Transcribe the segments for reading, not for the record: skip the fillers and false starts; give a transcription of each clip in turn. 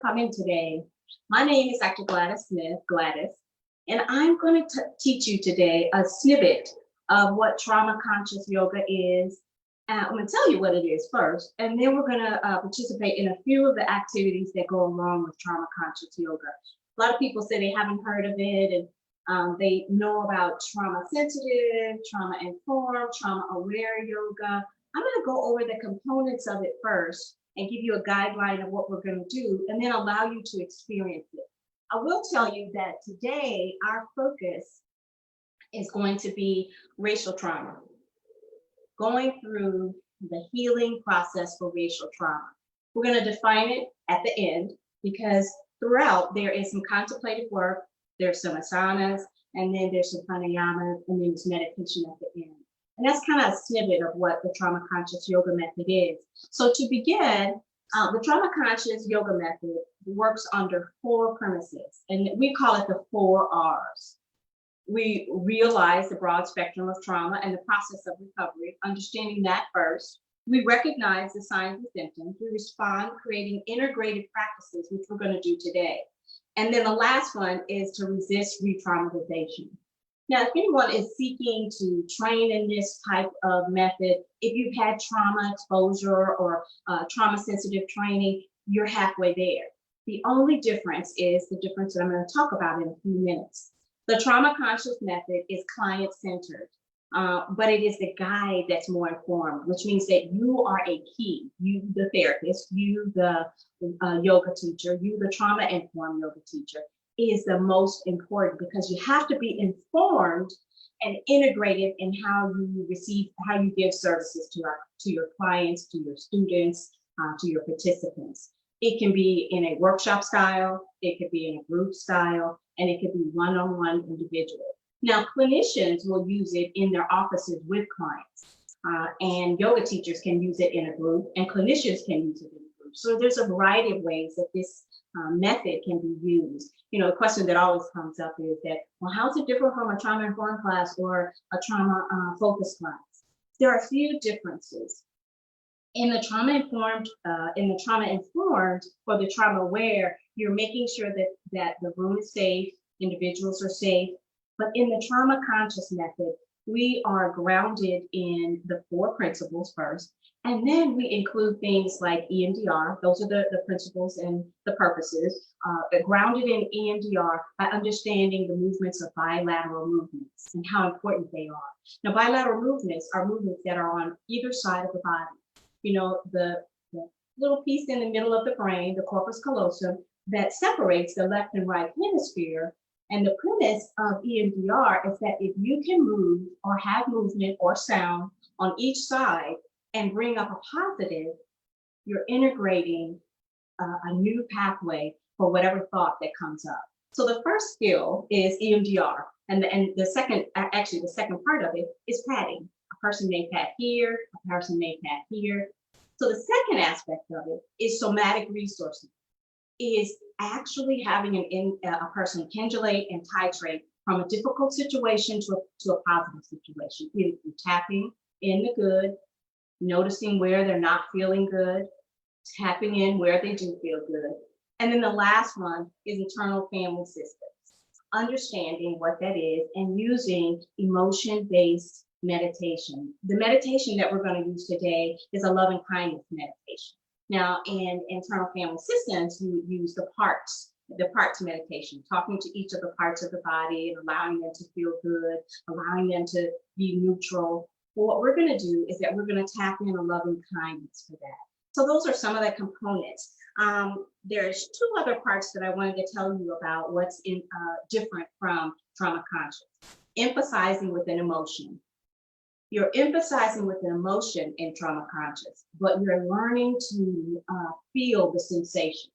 Come in today. My name is Dr. Gladys Smith, Gladys, and I'm going to teach you today a snippet of what trauma conscious yoga is. I'm going to tell you what it is first, and then we're going to participate in a few of the activities that go along with trauma conscious yoga. A lot of people say they haven't heard of it, and they know about trauma sensitive, trauma informed, trauma aware yoga. I'm going to go over the components of it first and give you a guideline of what we're going to do, and then allow you to experience it. I will tell you that today our focus is going to be racial trauma, going through the healing process for racial trauma. We're going to define it at the end because throughout there is some contemplative work, there's some asanas, and then there's some pranayama, and then there's meditation at the end. And that's kind of a snippet of what the trauma conscious yoga method is. So to begin, the trauma conscious yoga method works under 4 premises, and we call it the 4 R's. We realize the broad spectrum of trauma and the process of recovery, understanding that first. We recognize the signs and symptoms. We respond, creating integrated practices, which we're going to do today. And then the last one is to resist re-traumatization. Now, if anyone is seeking to train in this type of method, if you've had trauma exposure or trauma-sensitive training, you're halfway there. The only difference is the difference that I'm going to talk about in a few minutes. The trauma conscious method is client-centered, but it is the guide that's more informed, which means that you are a key. You, the therapist, you, the yoga teacher, you, the trauma-informed yoga teacher, is the most important because you have to be informed and integrated in how you receive, how you give services to your clients, to your students, to your participants. It can be in a workshop style, it could be in a group style, and it could be one-on-one individual. Now, clinicians will use it in their offices with clients, and yoga teachers can use it in a group, and clinicians can use it in a group. So there's a variety of ways that this method can be used. You know, the question that always comes up is that, well, how's it different from a trauma-informed class or a trauma-focused class? There are a few differences. In the trauma-informed, or the trauma-aware, you're making sure that the room is safe, individuals are safe. But in the trauma-conscious method, we are grounded in the 4 principles first, and then we include things like EMDR. Those are the principles and the purposes, grounded in EMDR by understanding the movements of bilateral movements and how important they are. Now, bilateral movements are movements that are on either side of the body. You know, the little piece in the middle of the brain, the corpus callosum, that separates the left and right hemisphere. And the premise of EMDR is that if you can move or have movement or sound on each side and bring up a positive, you're integrating a new pathway for whatever thought that comes up. So the first skill is EMDR. And the second, actually the second part of it is patting. A person may pat here, a person may pat here. So the second aspect of it is somatic resources, is actually having a person pendulate and titrate from a difficult situation to a positive situation, either through tapping in the good, noticing where they're not feeling good, tapping in where they do feel good. And then the last one is internal family systems, understanding what that is and using emotion-based meditation. The meditation that we're going to use today is a loving kindness meditation. Now, in internal family systems, you use the parts meditation, talking to each of the parts of the body and allowing them to feel good, allowing them to be neutral. Well, what we're going to do is that we're going to tap in a loving kindness for that. So those are some of the components. There's 2 other parts that I wanted to tell you about what's different from trauma conscious. Emphasizing with an emotion. You're emphasizing with an emotion in trauma conscious, but you're learning to feel the sensation,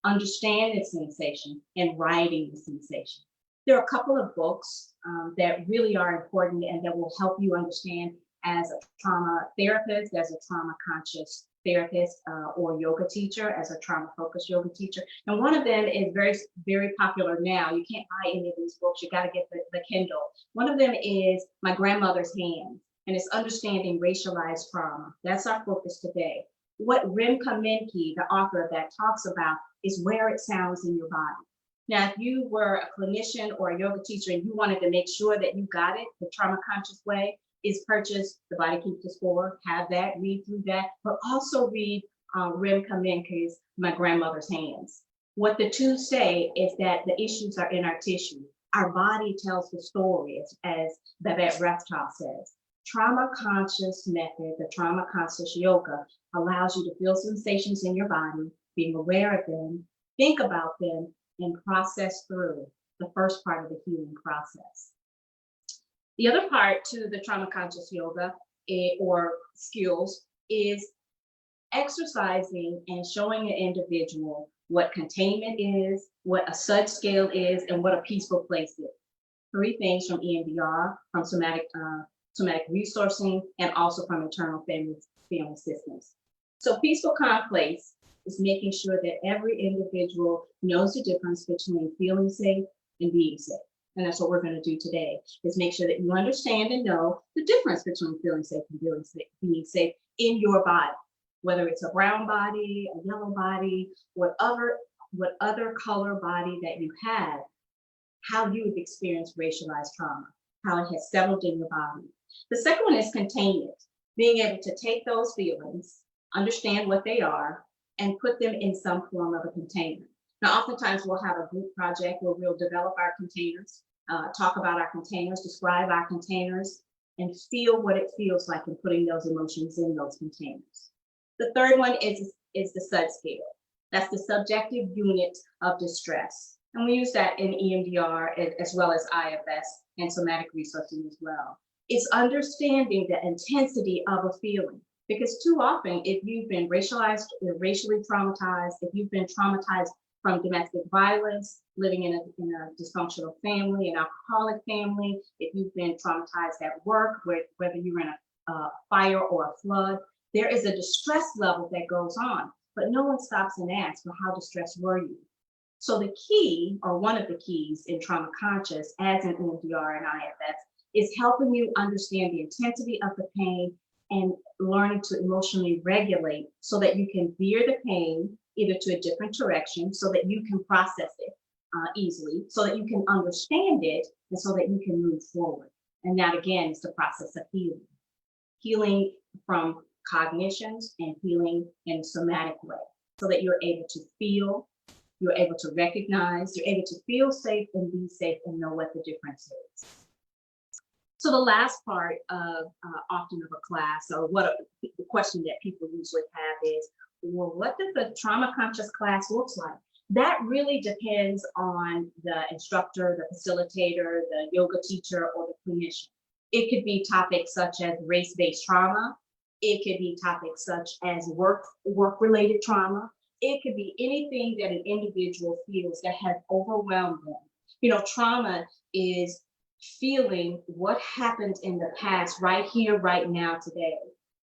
understand the sensation, and writing the sensation. There are a couple of books that really are important and that will help you understand as a trauma therapist, as a trauma conscious therapist, or yoga teacher, as a trauma focused yoga teacher. And one of them is very, very popular now. You can't buy any of these books. You got to get the Kindle. One of them is My Grandmother's Hands, and it's understanding racialized trauma. That's our focus today. What Rimka Menke, the author of that, talks about is where it sounds in your body. Now, if you were a clinician or a yoga teacher and you wanted to make sure that you got it the trauma conscious way, is purchase The Body Keeps the Score, have that, read through that, but also read Rimka Menke's My Grandmother's Hands. What the two say is that the issues are in our tissue. Our body tells the story, as Babette Reptile says. Trauma conscious method, the trauma conscious yoga, allows you to feel sensations in your body, being aware of them, think about them, and process through the first part of the healing process. The other part to the trauma conscious yoga or skills is exercising and showing an individual what containment is, what a SUD scale is, and what a peaceful place is. 3 things from EMDR, from somatic resourcing, and also from internal family systems. So peaceful calm place is making sure that every individual knows the difference between feeling safe and being safe. And that's what we're going to do today, is make sure that you understand and know the difference between feeling safe and being safe in your body, whether it's a brown body, a yellow body, what other color body that you have, how you've experienced racialized trauma, how it has settled in your body. The second one is containment, being able to take those feelings, understand what they are, and put them in some form of a container. Now, oftentimes we'll have a group project where we'll develop our containers, talk about our containers, describe our containers, and feel what it feels like in putting those emotions in those containers. The third one is the SUD scale. That's the subjective unit of distress. And we use that in EMDR as well as IFS and somatic resourcing as well. It's understanding the intensity of a feeling. Because too often, if you've been racialized or racially traumatized, if you've been traumatized from domestic violence, living in a dysfunctional family, an alcoholic family, if you've been traumatized at work, whether you're in a fire or a flood, there is a distress level that goes on, but no one stops and asks, well, how distressed were you? So the key, or one of the keys in trauma conscious, as in EMDR and IFS, is helping you understand the intensity of the pain and learning to emotionally regulate so that you can veer the pain either to a different direction so that you can process it easily, so that you can understand it, and so that you can move forward. And that, again, is the process of healing. Healing from cognitions and healing in a somatic way, so that you're able to feel, you're able to recognize, you're able to feel safe and be safe and know what the difference is. So the last part of often of a class, or the question that people usually have is, well, what does the trauma conscious class looks like? That really depends on the instructor, the facilitator, the yoga teacher, or the clinician. It could be topics such as race-based trauma. It could be topics such as work-related trauma. It could be anything that an individual feels that has overwhelmed them. You know, trauma is feeling what happened in the past right here, right now, today.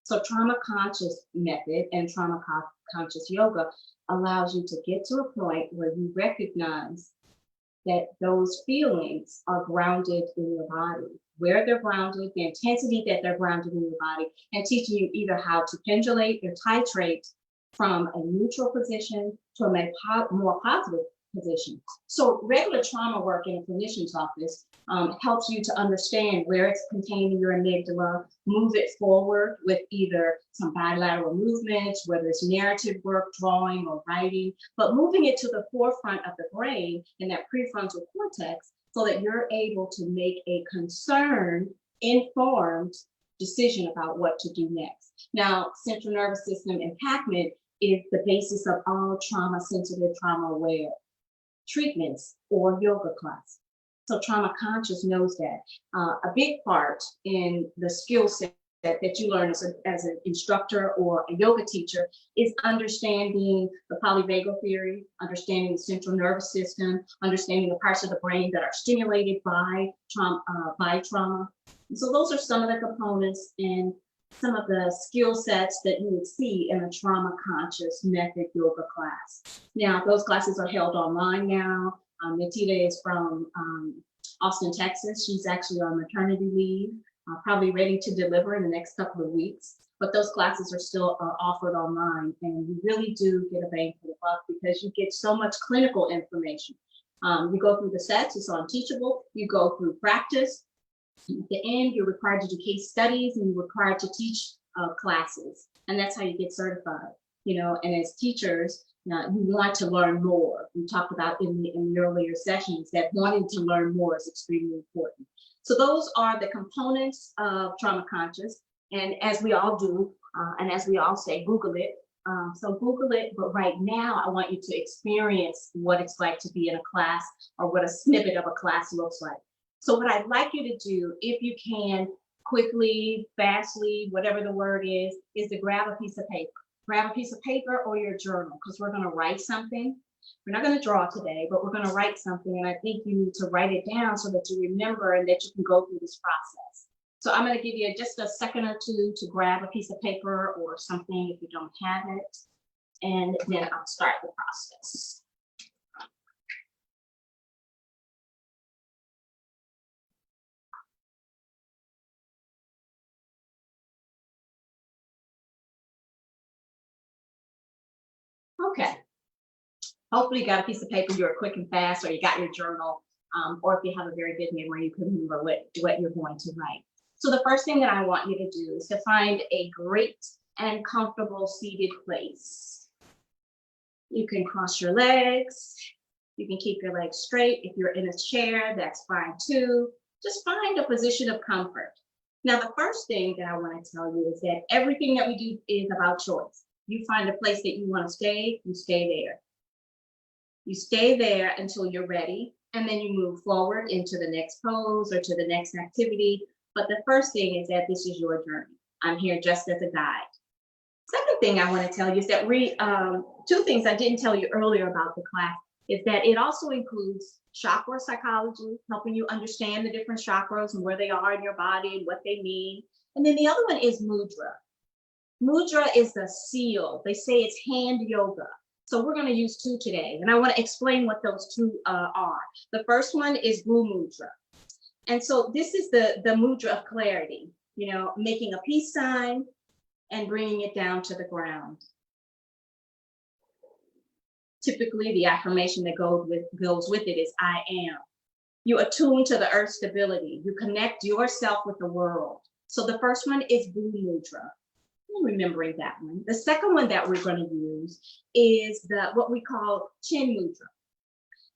So trauma conscious method and trauma conscious yoga allows you to get to a point where you recognize that those feelings are grounded in your body, where they're grounded, the intensity that they're grounded in your body, and teaching you either how to pendulate or titrate from a neutral position to a more positive position. So regular trauma work in a clinician's office helps you to understand where it's contained in your amygdala, move it forward with either some bilateral movements, whether it's narrative work, drawing, or writing, but moving it to the forefront of the brain in that prefrontal cortex so that you're able to make a concerned, informed decision about what to do next. Now, central nervous system impactment is the basis of all trauma-sensitive, trauma-aware treatments or yoga class. So trauma conscious knows that. A big part in the skill set that you learn as an instructor or a yoga teacher is understanding the polyvagal theory, understanding the central nervous system, understanding the parts of the brain that are stimulated by trauma. And so those are some of the components and some of the skill sets that you would see in a trauma conscious method yoga class. Now, those classes are held online now. Natita is from Austin, Texas. She's actually on maternity leave, probably ready to deliver in the next couple of weeks. but those classes are still offered online, and you really do get a bang for the buck because you get so much clinical information. You go through the sets, it's on Teachable, you go through practice. At the end, you're required to do case studies and you're required to teach classes, and that's how you get certified. And as teachers, now you want to learn more. We talked about in the earlier sessions that wanting to learn more is extremely important. So those are the components of trauma conscious, and as we all do, and as we all say, Google it. So Google it, but right now I want you to experience what it's like to be in a class or what a snippet of a class looks like. So what I'd like you to do, if you can, quickly, fastly, whatever the word is to grab a piece of paper. Grab a piece of paper or your journal, because we're going to write something. We're not going to draw today, but we're going to write something. And I think you need to write it down so that you remember and that you can go through this process. So I'm going to give you just a second or two to grab a piece of paper or something if you don't have it. And then I'll start the process. Okay. Hopefully you got a piece of paper, you're quick and fast, or you got your journal, or if you have a very good memory, you can remember what you're going to write. So the first thing that I want you to do is to find a great and comfortable seated place. You can cross your legs. You can keep your legs straight. If you're in a chair, that's fine too. Just find a position of comfort. Now, the first thing that I want to tell you is that everything that we do is about choice. You find a place that you want to stay, you stay there. You stay there until you're ready, and then you move forward into the next pose or to the next activity. But the first thing is that this is your journey. I'm here just as a guide. Second thing I want to tell you is that two things I didn't tell you earlier about the class is that it also includes chakra psychology, helping you understand the different chakras and where they are in your body and what they mean. And then the other one is mudra. Mudra is the seal. They say it's hand yoga. So we're going to use two today, and I want to explain what those two are. The first one is Guru Mudra. And so this is the mudra of clarity, making a peace sign and bringing it down to the ground. Typically, the affirmation that goes with it is I am. You attune to the earth's stability. You connect yourself with the world. So the first one is Guru Mudra. Remembering that one. The second one that we're going to use is what we call Chin Mudra.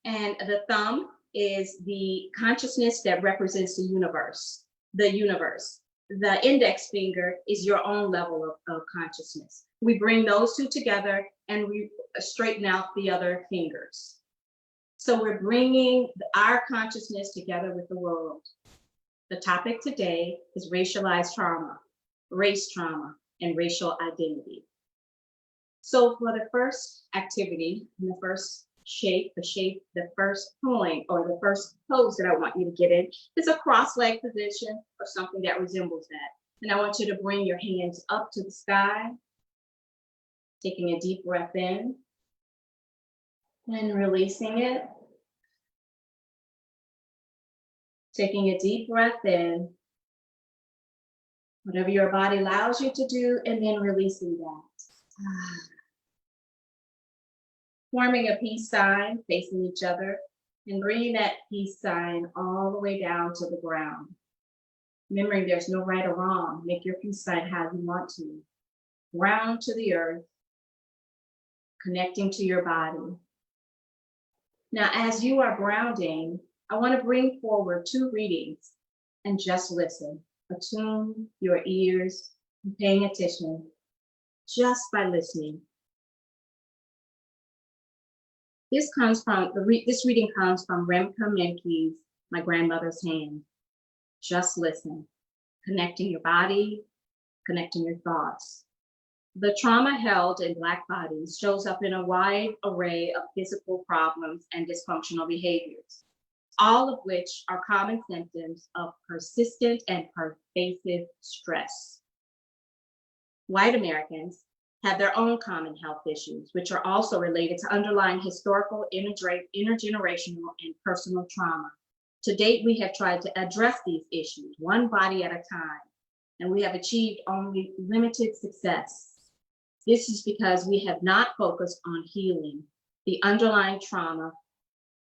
And the thumb is the consciousness that represents the universe. The index finger is your own level of consciousness. We bring those two together and we straighten out the other fingers. So we're bringing our consciousness together with the world. The topic today is racialized trauma, race trauma, and racial identity. So for the first activity, the first shape, the first point or the first pose that I want you to get in is a cross-leg position or something that resembles that. And I want you to bring your hands up to the sky, taking a deep breath in and releasing it. Taking a deep breath in, whatever your body allows you to do, and then releasing that. Forming a peace sign, facing each other, and bringing that peace sign all the way down to the ground. Remembering there's no right or wrong. Make your peace sign how you want to. Ground to the earth, connecting to your body. Now, as you are grounding, I want to bring forward two readings and just listen. Attune your ears and paying attention just by listening. This reading comes from Remka Menke's My Grandmother's Hand. Just listen, connecting your body, connecting your thoughts. The trauma held in Black bodies shows up in a wide array of physical problems and dysfunctional behaviors, all of which are common symptoms of persistent and pervasive stress. White Americans have their own common health issues, which are also related to underlying historical, intergenerational, and personal trauma. To date, we have tried to address these issues one body at a time. and we have achieved only limited success. This is because we have not focused on healing the underlying trauma.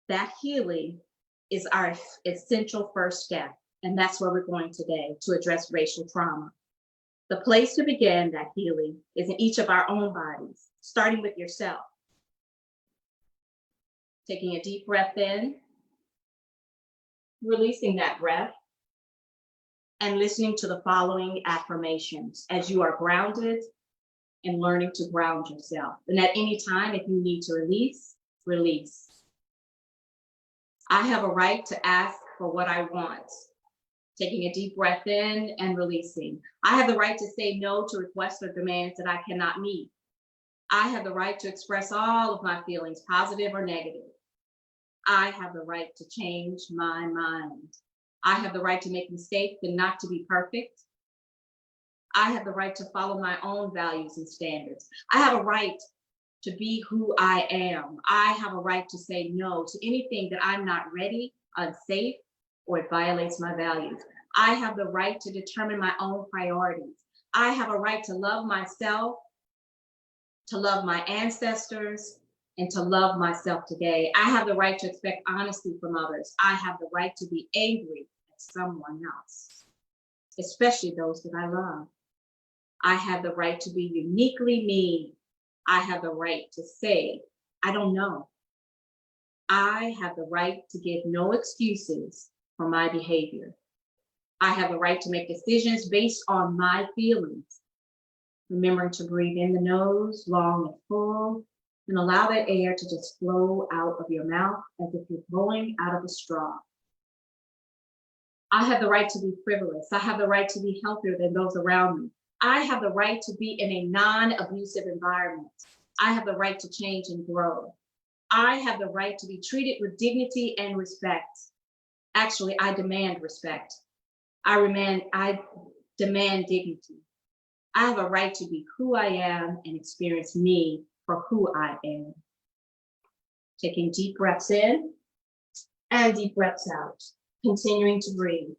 That healing is our essential first step, and that's where we're going today, to address racial trauma. The place to begin that healing is in each of our own bodies, starting with yourself. Taking a deep breath in, releasing that breath, and listening to the following affirmations as you are grounded and learning to ground yourself. And at any time, if you need to release, release. I have a right to ask for what I want. Taking a deep breath in and releasing. I have the right to say no to requests or demands that I cannot meet. I have the right to express all of my feelings, positive or negative. I have the right to change my mind. I have the right to make mistakes and not to be perfect. I have the right to follow my own values and standards. I have a right to be who I am. I have a right to say no to anything that I'm not ready, unsafe, or it violates my values. I have the right to determine my own priorities. I have a right to love myself, to love my ancestors, and to love myself today. I have the right to expect honesty from others. I have the right to be angry at someone else, especially those that I love. I have the right to be uniquely me. I have the right to say, I don't know. I have the right to give no excuses for my behavior. I have the right to make decisions based on my feelings. Remembering to breathe in the nose, long and full, and allow that air to just flow out of your mouth as if you're blowing out of a straw. I have the right to be frivolous. I have the right to be healthier than those around me. I have the right to be in a non-abusive environment. I have the right to change and grow. I have the right to be treated with dignity and respect. Actually, I demand respect. I demand dignity. I have a right to be who I am and experience me for who I am. Taking deep breaths in and deep breaths out, continuing to breathe.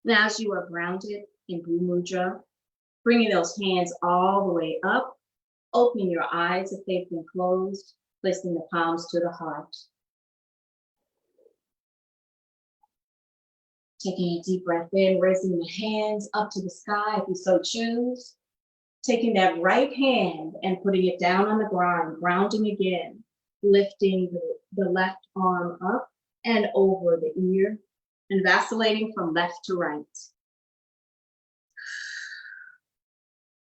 Now, as you are grounded in Bhu Mudra, bringing those hands all the way up, opening your eyes if they've been closed, placing the palms to the heart. Taking a deep breath in, raising the hands up to the sky if you so choose. Taking that right hand and putting it down on the ground, grounding again, lifting the left arm up and over the ear, and vacillating from left to right.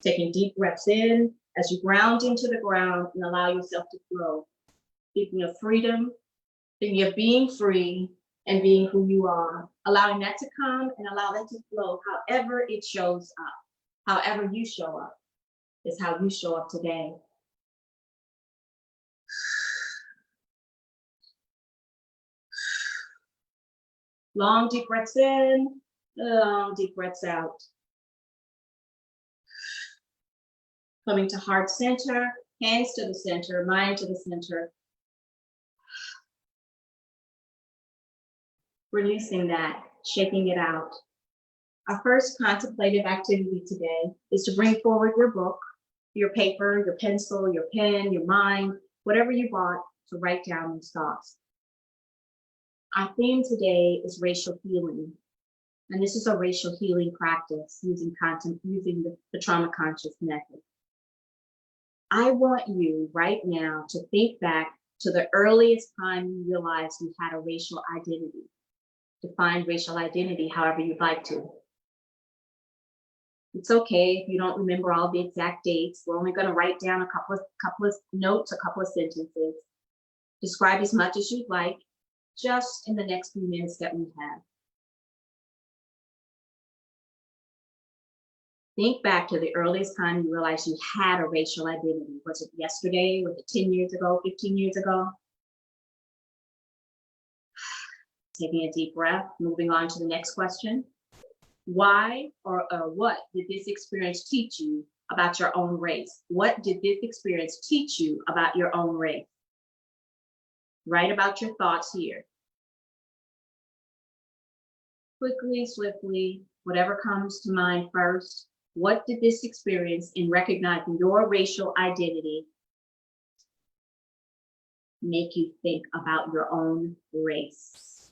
Taking deep breaths in as you ground into the ground and allow yourself to flow. Thinking of freedom, thinking of being free and being who you are. Allowing that to come and allow that to flow however it shows up. However you show up is how you show up today. Long deep breaths in, long deep breaths out. Coming to heart center, hands to the center, mind to the center. Releasing that, shaking it out. Our first contemplative activity today is to bring forward your book, your paper, your pencil, your pen, your mind, whatever you bought to write down these thoughts. Our theme today is racial healing. And this is a racial healing practice using the trauma conscious method. I want you right now to think back to the earliest time you realized you had a racial identity. Define racial identity however you'd like to. It's okay if you don't remember all the exact dates. We're only going to write down a couple of notes, a couple of sentences. Describe as much as you'd like, just in the next few minutes that we have. Think back to the earliest time you realized you had a racial identity. Was it yesterday? Was it 10 years ago, 15 years ago? Taking a deep breath, moving on to the next question. Why or what did this experience teach you about your own race? What did this experience teach you about your own race? Write about your thoughts here. quickly, swiftly, whatever comes to mind first. What did this experience in recognizing your racial identity make you think about your own race?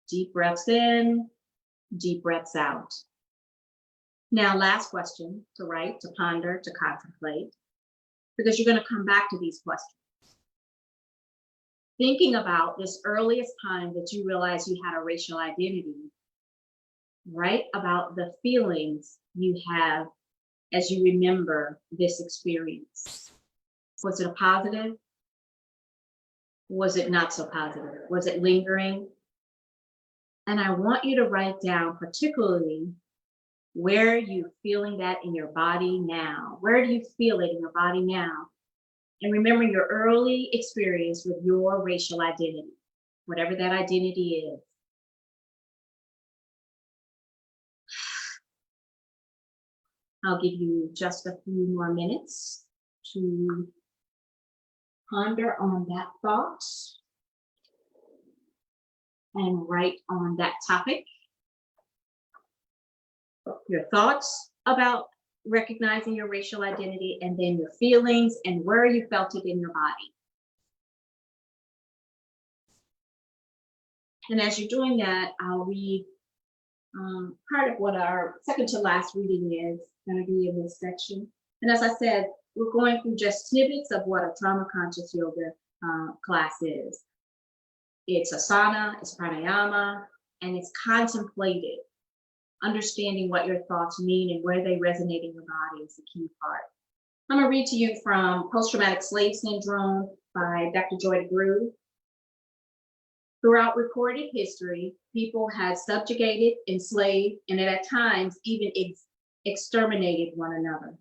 Deep breaths in, deep breaths out. Now, last question to write, to ponder, to contemplate, because you're going to come back to these questions. Thinking about this earliest time that you realized you had a racial identity, write about the feelings you have as you remember this experience. Was it a positive? Was it not so positive? Was it lingering? And I want you to write down particularly where you're feeling that in your body now. Where do you feel it in your body now? And remember your early experience with your racial identity, whatever that identity is. I'll give you just a few more minutes to ponder on that thought and write on that topic. Your thoughts about recognizing your racial identity, and then your feelings and where you felt it in your body. And as you're doing that, I'll read part of what our second to last reading is going to be in this section. And as I said, we're going through just snippets of what a trauma conscious yoga class is. It's asana, it's pranayama, and it's contemplative. Understanding what your thoughts mean and where they resonate in your body is the key part. I'm going to read to you from Post-Traumatic Slave Syndrome by Dr. Joy DeGruy. Throughout recorded history, people had subjugated, enslaved, and at times even exterminated one another.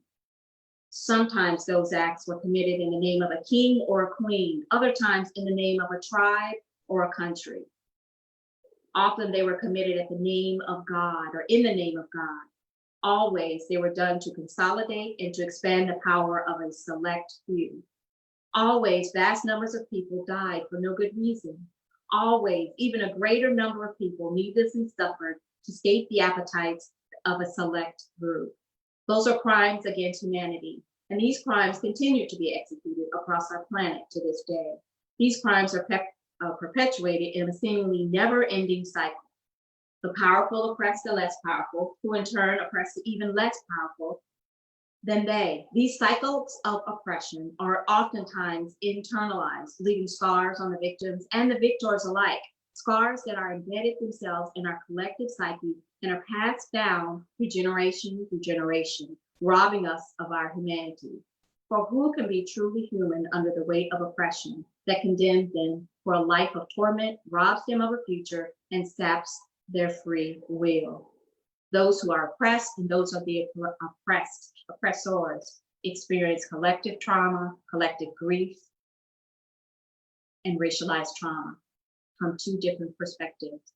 Sometimes those acts were committed in the name of a king or a queen, other times in the name of a tribe or a country. Often they were committed at the name of God or in the name of God. Always they were done to consolidate and to expand the power of a select few. Always vast numbers of people died for no good reason. Always even a greater number of people needlessly suffered to sate the appetites of a select group. Those are crimes against humanity, and these crimes continue to be executed across our planet to this day. These crimes are perpetuated in a seemingly never-ending cycle. The powerful oppress the less powerful, who in turn oppress the even less powerful than they. These cycles of oppression are oftentimes internalized, leaving scars on the victims and the victors alike, scars that are embedded themselves in our collective psyche and are passed down through generation, robbing us of our humanity. For who can be truly human under the weight of oppression that condemns them for a life of torment, robs them of a future, and saps their free will? Those who are oppressed and those of the oppressors experience collective trauma, collective grief, and racialized trauma from two different perspectives.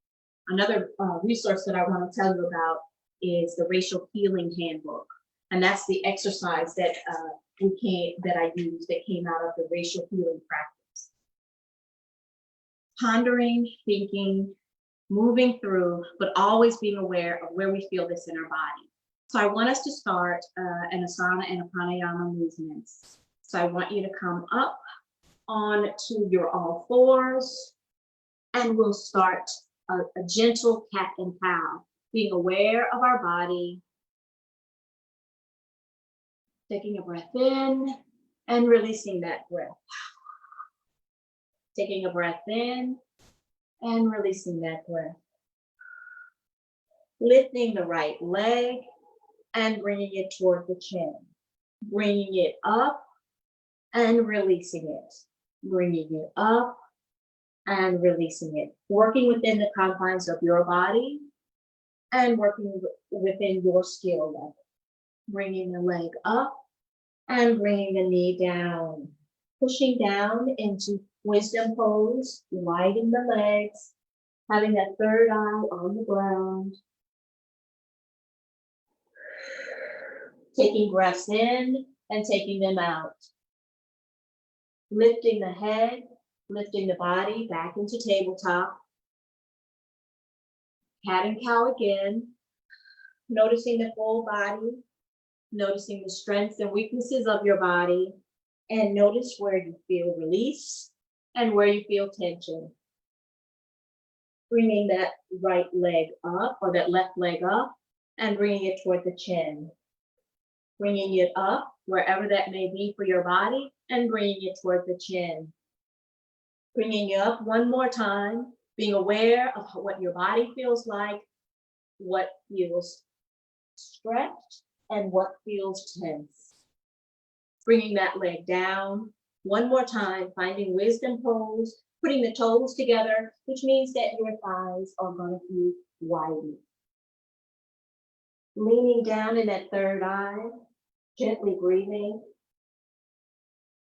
Another resource that I want to tell you about is the Racial Healing Handbook. And that's the exercise that I used that came out of the racial healing practice. Pondering, thinking, moving through, but always being aware of where we feel this in our body. So I want us to start an asana and a pranayama movements. So I want you to come up onto your all fours, and we'll start a gentle cat and cow, being aware of our body, taking a breath in and releasing that breath. Taking a breath in and releasing that breath. Lifting the right leg and bringing it toward the chin. Bringing it up and releasing it. Bringing it up and releasing it. Working within the confines of your body and working within your skill level. Bringing the leg up and bringing the knee down. Pushing down into wisdom pose, widening the legs, having that third eye on the ground. Taking breaths in and taking them out. Lifting the head, lifting the body back into tabletop. Cat and cow again. Noticing the full body, noticing the strengths and weaknesses of your body, and notice where you feel release and where you feel tension. Bringing that right leg up or that left leg up and bringing it toward the chin. Bringing it up wherever that may be for your body and bringing it toward the chin. Bringing it up one more time, being aware of what your body feels like, what feels stretched and what feels tense. Bringing that leg down one more time, finding wisdom pose, putting the toes together, which means that your thighs are going to be widened. Leaning down in that third eye, gently breathing.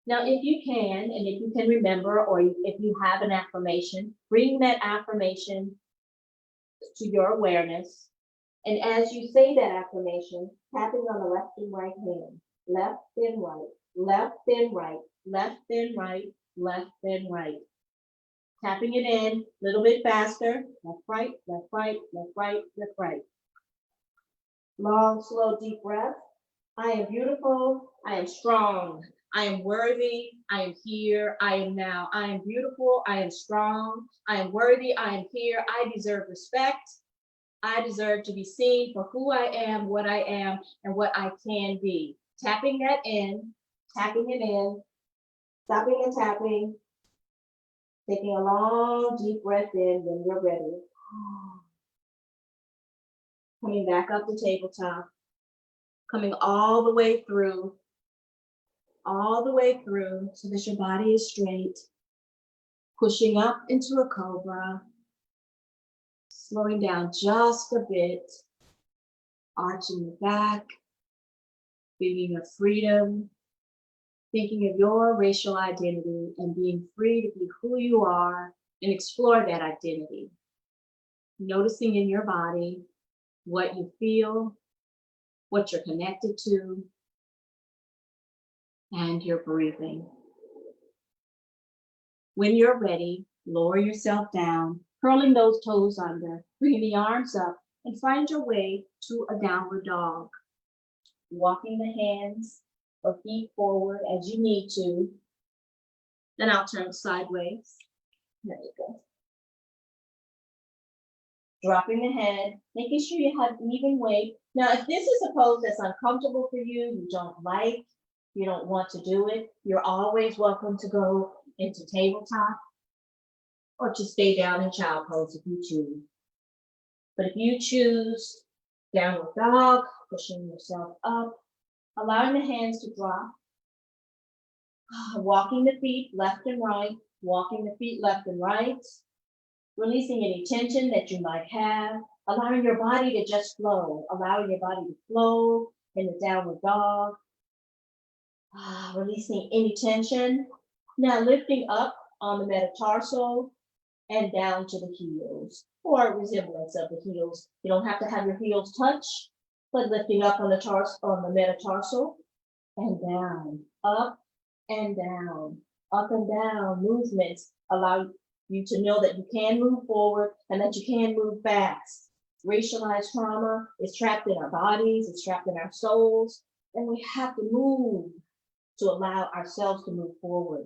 Now, if you can, and if you can remember, or if you have an affirmation, bring that affirmation to your awareness. And as you say that affirmation, tapping on the left and right hand, left, then right, left, then right, left, then right, left, then right. Tapping it in a little bit faster, left, right, left, right, left, right, left, right. Long, slow, deep breath. I am beautiful, I am strong, I am worthy, I am here, I am now. I am beautiful, I am strong, I am worthy, I am here, I deserve respect. I deserve to be seen for who I am, and what I can be. Tapping that in, tapping it in, stopping and tapping, taking a long, deep breath in when you're ready. Coming back up to tabletop, coming all the way through so that your body is straight, pushing up into a cobra, slowing down just a bit, arching the back, feeling of freedom, thinking of your racial identity and being free to be who you are and explore that identity. Noticing in your body what you feel, what you're connected to, and your breathing. When you're ready, lower yourself down, curling those toes under, bringing the arms up, and find your way to a downward dog. Walking the hands or feet forward as you need to. Then I'll turn sideways. There you go. Dropping the head, making sure you have even weight. Now, if this is a pose that's uncomfortable for you, you don't like, you don't want to do it, you're always welcome to go into tabletop or to stay down in child pose if you choose. But if you choose downward dog, pushing yourself up, allowing the hands to drop, walking the feet left and right, walking the feet left and right, releasing any tension that you might have, allowing your body to just flow, allowing your body to flow in the downward dog, releasing any tension. Now lifting up on the metatarsal and down to the heels, or a resemblance of the heels. You don't have to have your heels touch, but lifting up on the metatarsal and down, up and down, up and down movements allow you to know that you can move forward and that you can move fast. Racialized trauma is trapped in our bodies, it's trapped in our souls, and we have to move to allow ourselves to move forward,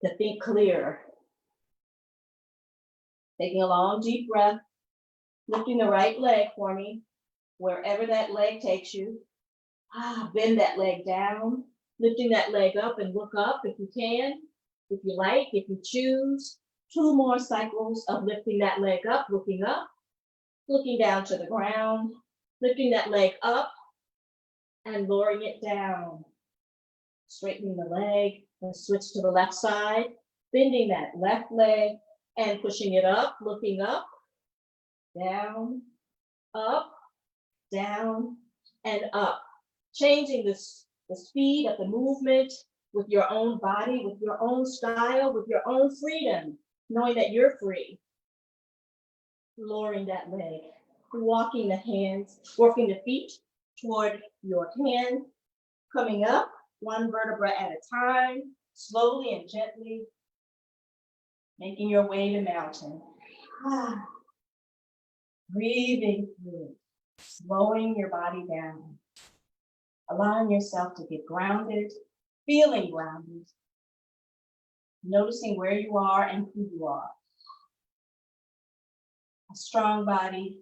to think clear. Taking a long, deep breath, lifting the right leg for me, wherever that leg takes you. Bend that leg down, lifting that leg up and look up if you can, if you like, if you choose. 2 more cycles of lifting that leg up, looking down to the ground, lifting that leg up and lowering it down. Straightening the leg and switch to the left side, bending that left leg and pushing it up, looking up, down, up, down, and up. Changing the speed of the movement with your own body, with your own style, with your own freedom, knowing that you're free. Lowering that leg, walking the hands, working the feet toward your hand, coming up, 1 vertebra at a time, slowly and gently making your way to mountain. Breathing through, slowing your body down, allowing yourself to get grounded, feeling grounded, noticing where you are and who you are. A strong body,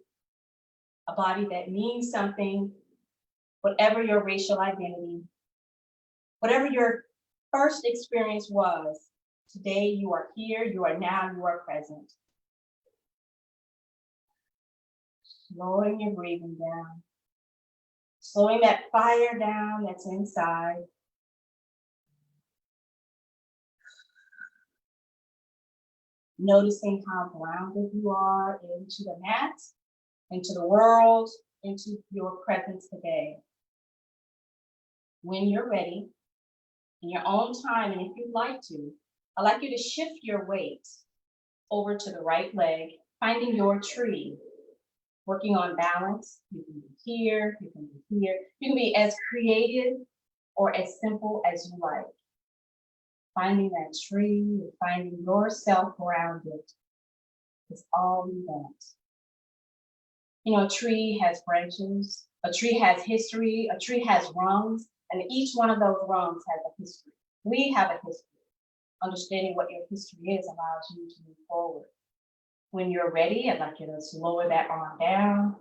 a body that means something, whatever your racial identity, whatever your first experience was, today you are here, you are now, you are present. Slowing your breathing down, slowing that fire down that's inside. Noticing how grounded you are into the mat, into the world, into your presence today. When you're ready, in your own time, and if you'd like to, I'd like you to shift your weight over to the right leg, finding your tree, working on balance. You can be here, you can be here. You can be as creative or as simple as you like. Finding that tree, finding yourself grounded is all we want. You know, a tree has branches, a tree has history, a tree has rungs, and each one of those rungs has a history. We have a history. Understanding what your history is allows you to move forward. When you're ready, I'd like you to lower that arm down,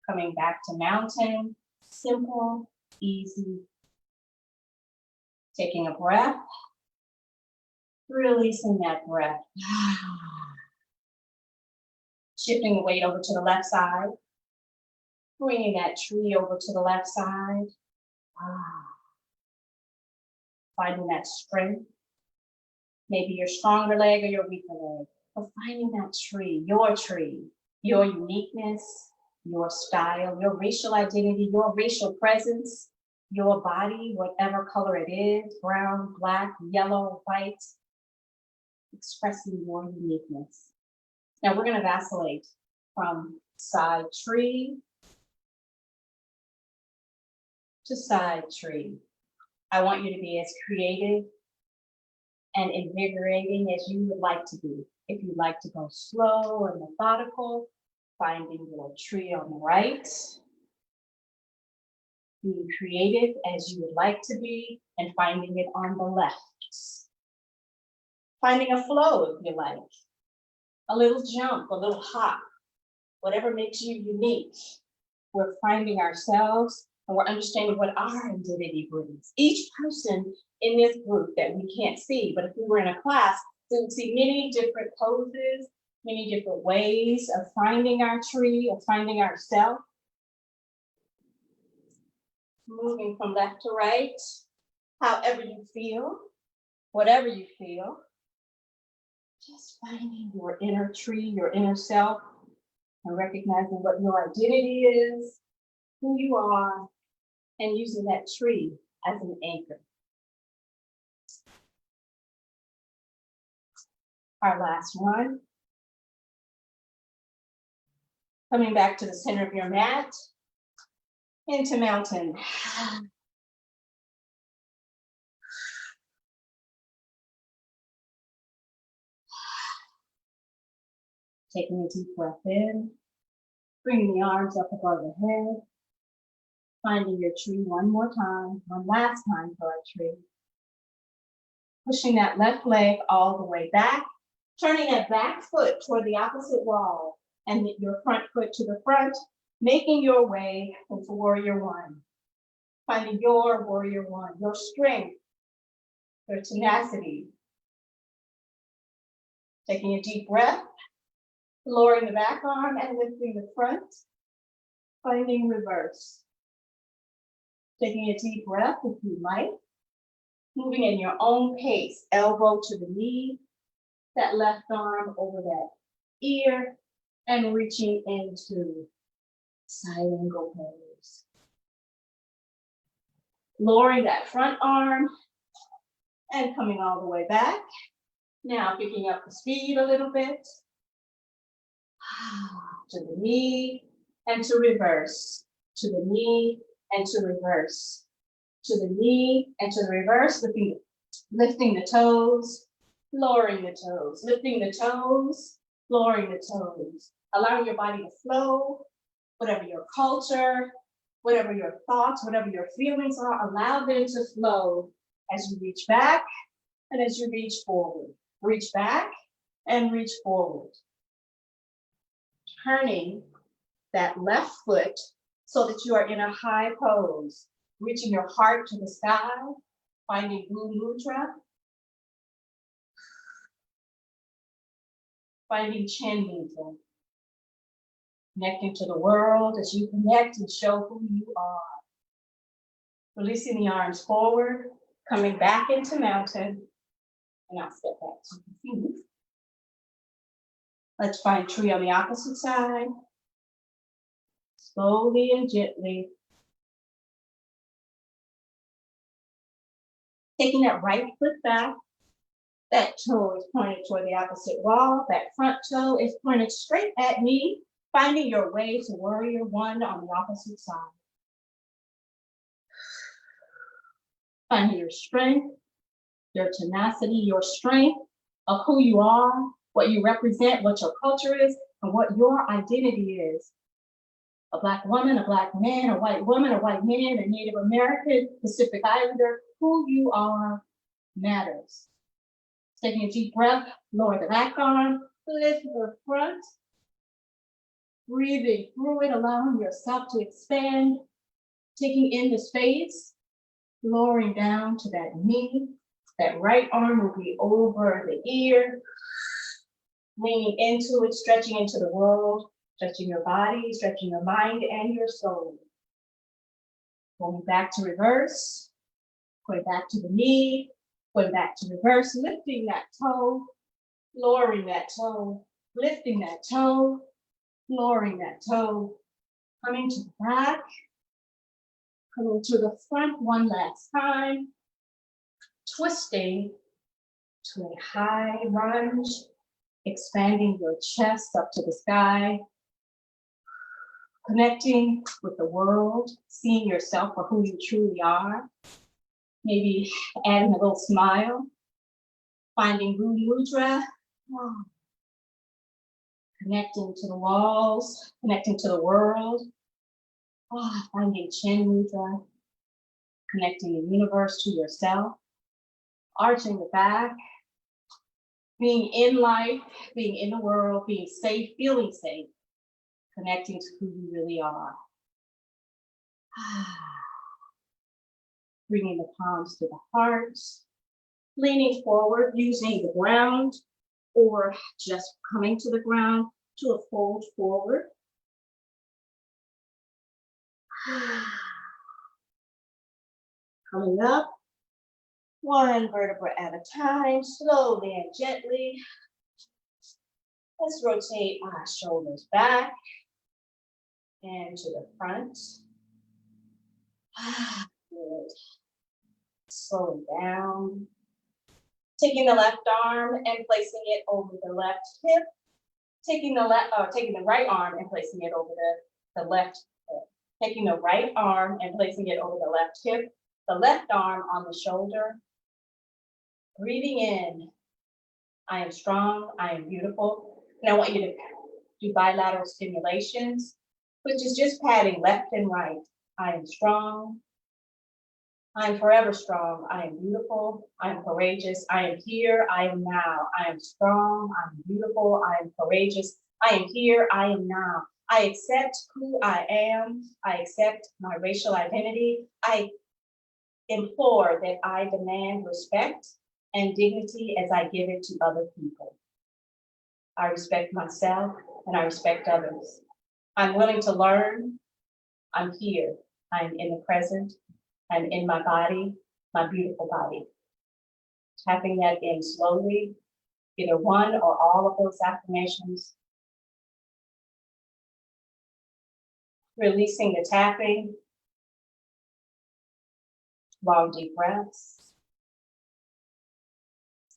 coming back to mountain, simple, easy. Taking a breath, releasing that breath. Shifting the weight over to the left side, bringing that tree over to the left side. Finding that strength, maybe your stronger leg or your weaker leg, but finding that tree, your uniqueness, your style, your racial identity, your racial presence, your body, whatever color it is, brown, black, yellow, white, expressing your uniqueness. Now we're going to vacillate from side tree to side tree. I want you to be as creative and invigorating as you would like to be. If you'd like to go slow and methodical, finding your tree on the right, being creative as you would like to be, and finding it on the left. Finding a flow if you like, a little jump, a little hop, whatever makes you unique. We're finding ourselves and we're understanding what our identity brings. Each person in this group that we can't see, but if we were in a class, we would see many different poses, many different ways of finding our tree, of finding ourselves. Moving from left to right, however you feel, whatever you feel. Just finding your inner tree, your inner self, and recognizing what your identity is, who you are, and using that tree as an anchor. Our last one. Coming back to the center of your mat, into mountain. Taking a deep breath in, bringing the arms up above the head, finding your tree one more time, one last time for our tree. Pushing that left leg all the way back, turning that back foot toward the opposite wall, and your front foot to the front, making your way into warrior one. Finding your warrior one, your strength, your tenacity. Taking a deep breath, lowering the back arm and lifting the front, finding reverse. Taking a deep breath if you like, moving in your own pace, elbow to the knee, that left arm over that ear, and reaching into side angle pose. Lowering that front arm and coming all the way back. Now picking up the speed a little bit. To the knee and to reverse. To the knee and to reverse. To the knee and to the reverse. Lifting the toes, lowering the toes, lifting the toes, lowering the toes. Allowing your body to flow, whatever your culture, whatever your thoughts, whatever your feelings are, allow them to flow as you reach back and as you reach forward. Reach back and reach forward. Turning that left foot so that you are in a high pose, reaching your heart to the sky, finding Blue Mudra, finding Chin Mudra, connecting to the world as you connect and show who you are. Releasing the arms forward, coming back into mountain, and I'll step back so you can see. Let's find tree on the opposite side. Slowly and gently. Taking that right foot back. That toe is pointed toward the opposite wall. That front toe is pointed straight at me, finding your way to warrior one on the opposite side. Finding your strength, your tenacity, your strength of who you are, what you represent, what your culture is, and what your identity is. A Black woman, a Black man, a white woman, a white man, a Native American, Pacific Islander, who you are matters. Taking a deep breath, lower the back arm, lift the front. Breathing through it, allowing yourself to expand. Taking in the space, lowering down to that knee. That right arm will be over the ear. Leaning into it, stretching into the world. Stretching your body, stretching your mind and your soul. Going back to reverse, going back to the knee, going back to reverse, lifting that toe, lowering that toe, lifting that toe, lowering that toe, coming to the back, coming to the front one last time, twisting to a high lunge, expanding your chest up to the sky, connecting with the world, seeing yourself for who you truly are, maybe adding a little smile, finding Blue Mudra, connecting to the walls, connecting to the world, finding Chin Mudra, connecting the universe to yourself, arching the back, being in life, being in the world, being safe, feeling safe, connecting to who you really are. Bringing the palms to the heart, leaning forward, using the ground, or just coming to the ground to a fold forward. Coming up, one vertebra at a time, slowly and gently. Let's rotate our shoulders back and to the front. Good. Slowing down. Taking the left arm and placing it over the left hip. Taking the right arm and placing it over the left hip. Taking the right arm and placing it over the left hip. The left arm on the shoulder. Breathing in. I am strong, I am beautiful. And I want you to do bilateral stimulations, which is just patting left and right. I am strong. I am forever strong. I am beautiful. I am courageous. I am here. I am now. I am strong. I am beautiful. I am courageous. I am here. I am now. I accept who I am. I accept my racial identity. I implore that I demand respect and dignity as I give it to other people. I respect myself and I respect others. I'm willing to learn. I'm here. I'm in the present. I'm in my body, my beautiful body. Tapping that in slowly, either one or all of those affirmations. Releasing the tapping. Long deep breaths.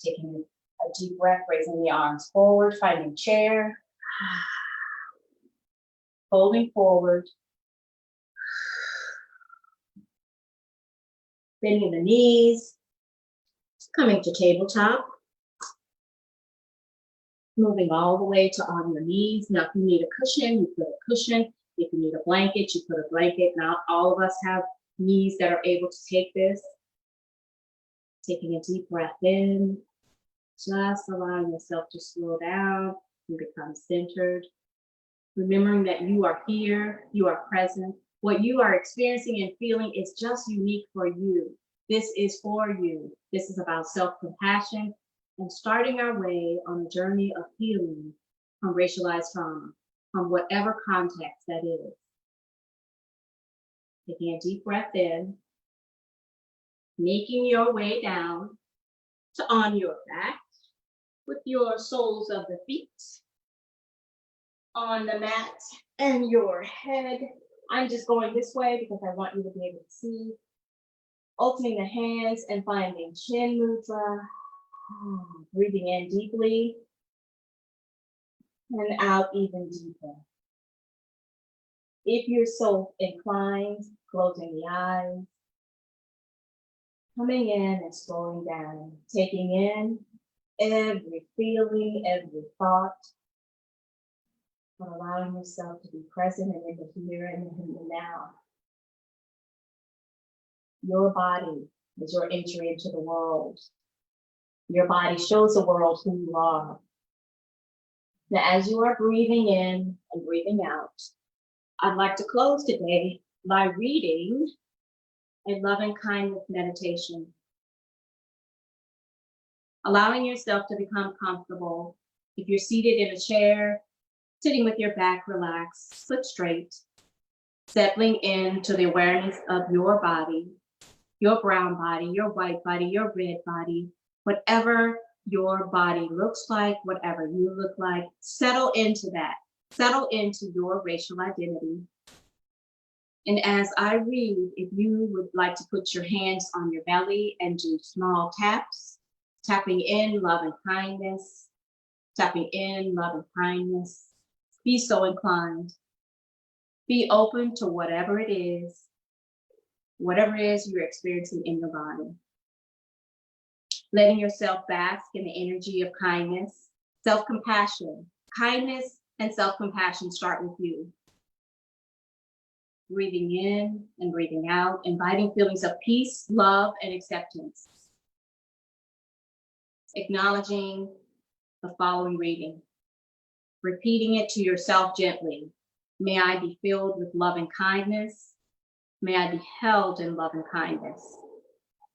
Taking a deep breath, raising the arms forward, finding chair. Folding forward. Bending the knees. Coming to tabletop, moving all the way to on your knees. Now, if you need a cushion, you put a cushion. If you need a blanket, you put a blanket. Now, all of us have knees that are able to take this. Taking a deep breath in, just allowing yourself to slow down and become centered. Remembering that you are here, you are present. What you are experiencing and feeling is just unique for you. This is for you. This is about self-compassion and starting our way on a journey of healing from racialized trauma, from whatever context that is. Taking a deep breath in, making your way down to on your back with your soles of the feet on the mat and your head. I'm just going this way because I want you to be able to see. Opening the hands and finding chin mudra. Breathing in deeply and out even deeper. If you're so inclined, closing the eyes, coming in and slowing down, taking in every feeling, every thought, but allowing yourself to be present and in the here and in the now. Your body is your entry into the world. Your body shows the world who you are. Now, as you are breathing in and breathing out, I'd like to close today by reading a loving kindness meditation. Allowing yourself to become comfortable. If you're seated in a chair, sitting with your back relaxed, foot straight, settling into the awareness of your body, your brown body, your white body, your red body, whatever your body looks like, whatever you look like, settle into that. Settle into your racial identity. And as I read, if you would like to put your hands on your belly and do small taps, tapping in love and kindness, tapping in love and kindness, be so inclined. Be open to whatever it is you're experiencing in your body. Letting yourself bask in the energy of kindness, self-compassion. Kindness and self-compassion start with you. Breathing in and breathing out, inviting feelings of peace, love, and acceptance. Acknowledging the following reading. Repeating it to yourself gently. May I be filled with love and kindness. May I be held in love and kindness.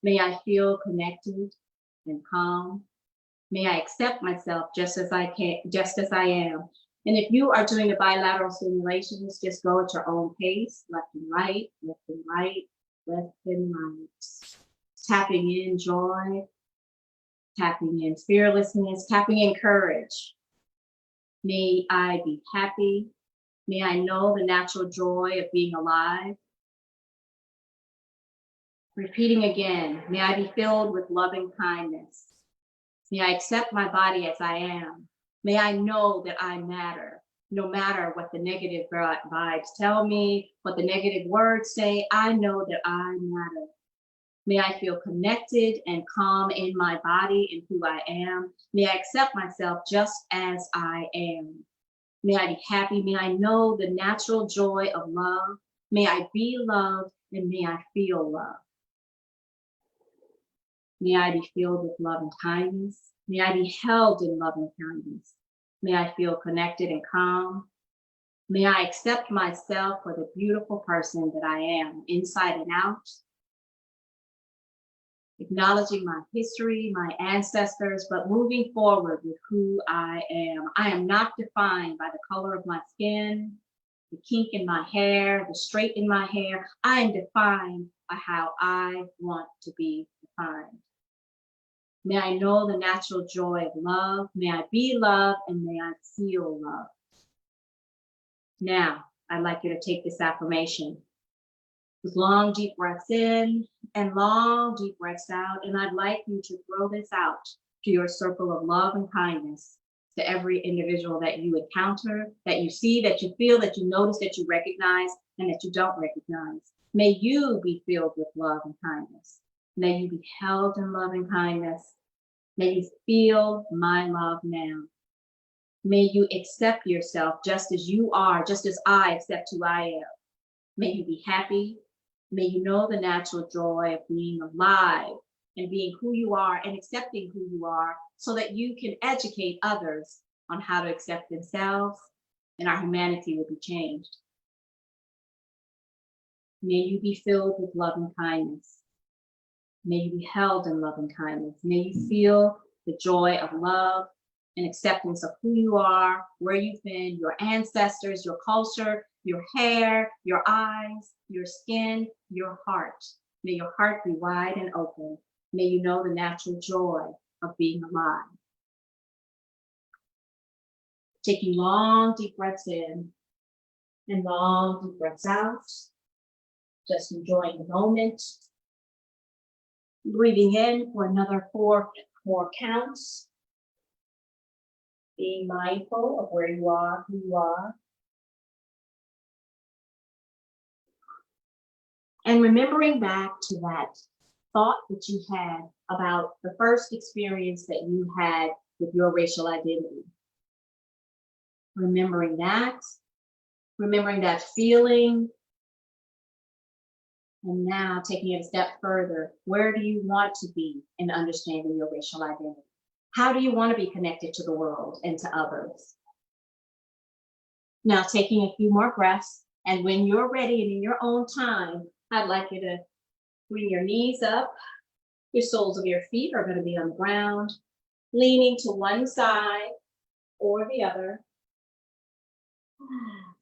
May I feel connected and calm. May I accept myself just as I am. And if you are doing the bilateral simulations, just go at your own pace, left and right, left and right, left and right. Tapping in joy, tapping in fearlessness, tapping in courage. May I be happy. May I know the natural joy of being alive. Repeating again, may I be filled with loving kindness. May I accept my body as I am. May I know that I matter, no matter what the negative vibes tell me, what the negative words say, I know that I matter. May I feel connected and calm in my body and who I am. May I accept myself just as I am. May I be happy. May I know the natural joy of love. May I be loved and may I feel love. May I be filled with love and kindness. May I be held in love and kindness. May I feel connected and calm. May I accept myself for the beautiful person that I am, inside and out. Acknowledging my history, my ancestors, but moving forward with who I am. I am not defined by the color of my skin, the kink in my hair, the straight in my hair. I am defined by how I want to be defined. May I know the natural joy of love. May I be loved and may I feel love. Now, I'd like you to take this affirmation with long, deep breaths in and long, deep breaths out. And I'd like you to throw this out to your circle of love and kindness to every individual that you encounter, that you see, that you feel, that you notice, that you recognize, and that you don't recognize. May you be filled with love and kindness. May you be held in love and kindness. May you feel my love now. May you accept yourself just as you are, just as I accept who I am. May you be happy. May you know the natural joy of being alive and being who you are and accepting who you are so that you can educate others on how to accept themselves and our humanity will be changed. May you be filled with love and kindness. May you be held in love and kindness. May you feel the joy of love and acceptance of who you are, where you've been, your ancestors, your culture, your hair, your eyes, your skin, your heart. May your heart be wide and open. May you know the natural joy of being alive. Taking long, deep breaths in and long, deep breaths out. Just enjoying the moment. Breathing in for another 4 more counts. Being mindful of where you are, who you are. And remembering back to that thought that you had about the first experience that you had with your racial identity. Remembering that feeling, and now taking it a step further, where do you want to be in understanding your racial identity? How do you want to be connected to the world and to others? Now taking a few more breaths, and when you're ready and in your own time, I'd like you to bring your knees up. Your soles of your feet are going to be on the ground, leaning to one side or the other.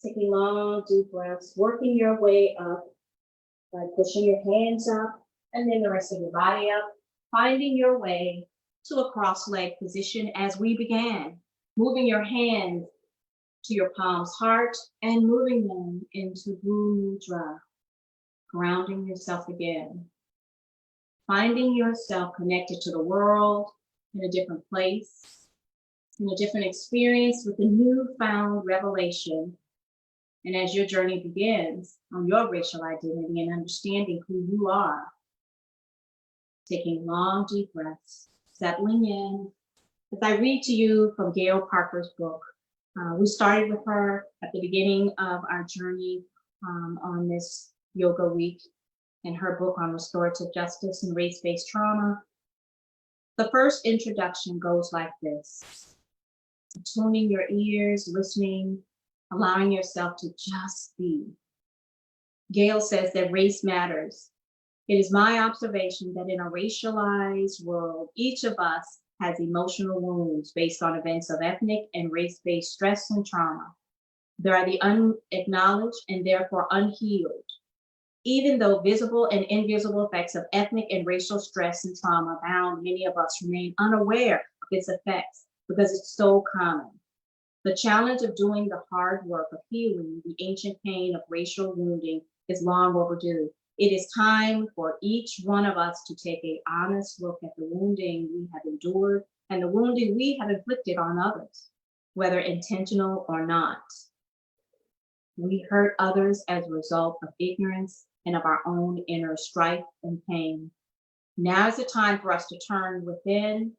Taking long, deep breaths, working your way up by pushing your hands up and then the rest of your body up, finding your way to a cross-leg position as we began, moving your hands to your palm's heart and moving them into Guru Mudra, grounding yourself again, finding yourself connected to the world in a different place, in a different experience with a newfound revelation. And as your journey begins on your racial identity and understanding who you are, taking long, deep breaths, settling in. As I read to you from Gail Parker's book, we started with her at the beginning of our journey on this yoga week and her book on restorative justice and race-based trauma. The first introduction goes like this: tuning your ears, listening, allowing yourself to just be. Gail says that race matters. It is my observation that in a racialized world, each of us has emotional wounds based on events of ethnic and race-based stress and trauma. There are the unacknowledged and therefore unhealed, even though visible and invisible effects of ethnic and racial stress and trauma abound, many of us remain unaware of its effects because it's so common. The challenge of doing the hard work of healing the ancient pain of racial wounding is long overdue. It is time for each one of us to take an honest look at the wounding we have endured and the wounding we have inflicted on others, whether intentional or not. We hurt others as a result of ignorance and of our own inner strife and pain. Now is the time for us to turn within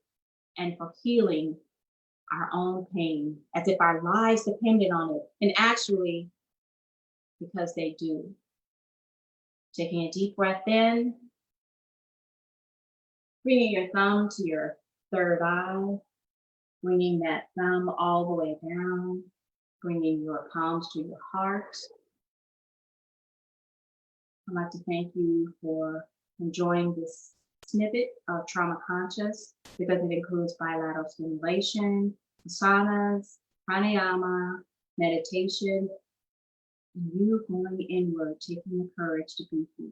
and for healing our own pain, as if our lives depended on it, and actually, because they do. Taking a deep breath in, bringing your thumb to your third eye, bringing that thumb all the way down, bringing your palms to your heart. I'd like to thank you for enjoying this snippet of Trauma Conscious, because it includes bilateral stimulation, asanas, pranayama, meditation, and you going inward, taking the courage to be here.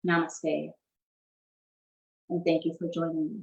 Namaste, and thank you for joining me.